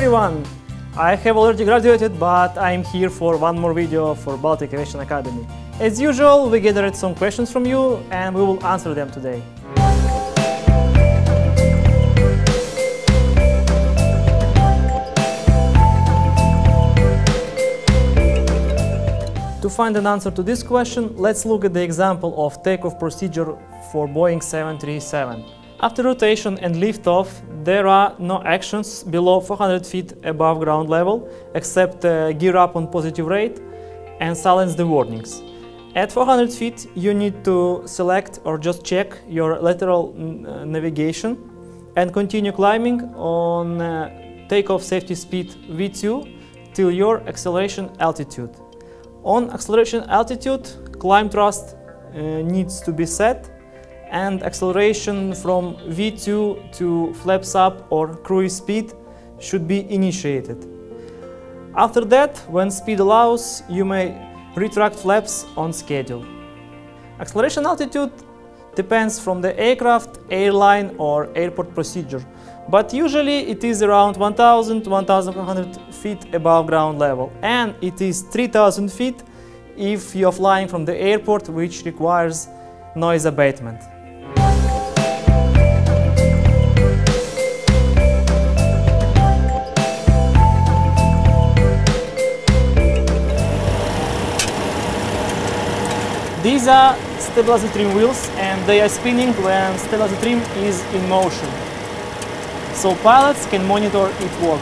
everyone! I have already graduated, but I'm here for one more video for Baltic Aviation Academy. As usual, we gathered some questions from you and we will answer them today. To find an answer to this question, let's look at the example of takeoff procedure for Boeing 737. After rotation and liftoff, there are no actions below 400 feet above ground level, except gear up on positive rate and silence the warnings. At 400 feet, you need to select or just check your lateral navigation and continue climbing on takeoff safety speed V2 till your acceleration altitude. On acceleration altitude, climb thrust needs to be set and acceleration from V2 to flaps up or cruise speed should be initiated. After that, when speed allows, you may retract flaps on schedule. Acceleration altitude depends from the aircraft, airline or airport procedure, but usually it is around 1000 to 1500 feet above ground level, and it is 3000 feet if you are flying from the airport, which requires noise abatement. These are stabilizer trim wheels and they are spinning when stabilizer trim is in motion, so pilots can monitor it work.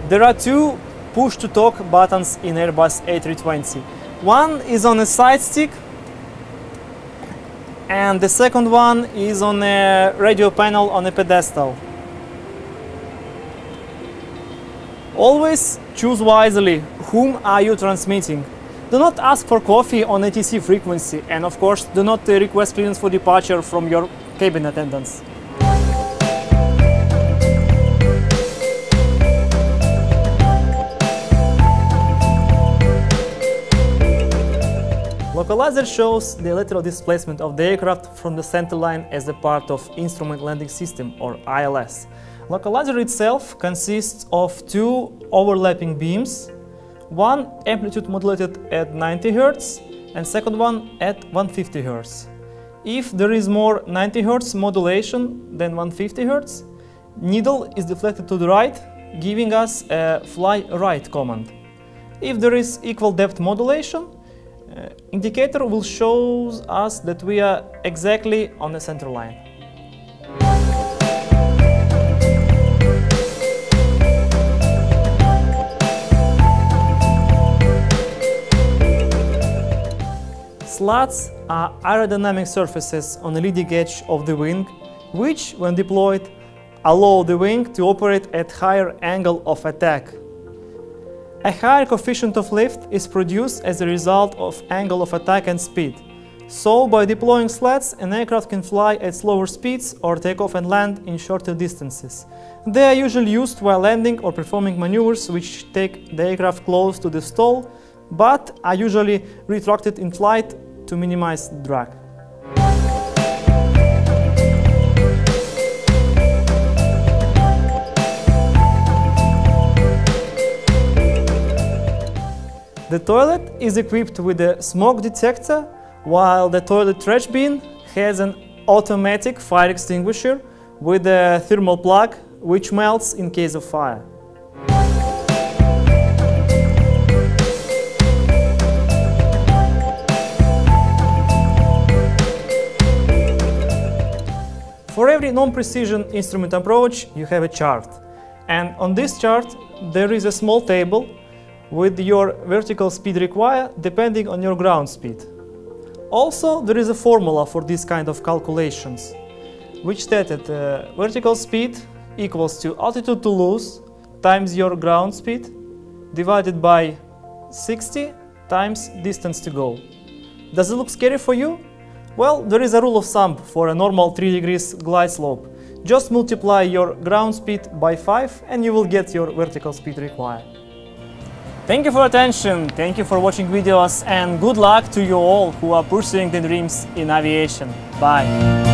There are two push-to-talk buttons in Airbus A320. One is on a side stick and the second one is on a radio panel on a pedestal. Always choose wisely whom are you transmitting. Do not ask for coffee on ATC frequency, and of course do not request clearance for departure from your cabin attendants. Localizer shows the lateral displacement of the aircraft from the center line as a part of Instrument Landing System, or ILS. Localizer itself consists of two overlapping beams, one amplitude modulated at 90 Hz and second one at 150 Hz. If there is more 90 Hz modulation than 150 Hz, needle is deflected to the right, giving us a fly right command. If there is equal depth modulation, indicator will show us that we are exactly on the center line. Slats are aerodynamic surfaces on the leading edge of the wing, which, when deployed, allow the wing to operate at higher angle of attack. A higher coefficient of lift is produced as a result of angle of attack and speed. So, by deploying slats, an aircraft can fly at slower speeds or take off and land in shorter distances. They are usually used while landing or performing maneuvers which take the aircraft close to the stall, but are usually retracted in flight to minimize drag. The toilet is equipped with a smoke detector, while the toilet trash bin has an automatic fire extinguisher with a thermal plug which melts in case of fire. For every non-precision instrument approach, you have a chart. And on this chart, there is a small table with your vertical speed required depending on your ground speed. Also, there is a formula for this kind of calculations, which stated vertical speed equals to altitude to lose times your ground speed divided by 60 times distance to go. Does it look scary for you? Well, there is a rule of thumb for a normal 3 degrees glide slope. Just multiply your ground speed by 5 and you will get your vertical speed required. Thank you for attention, thank you for watching videos, and good luck to you all who are pursuing their dreams in aviation. Bye!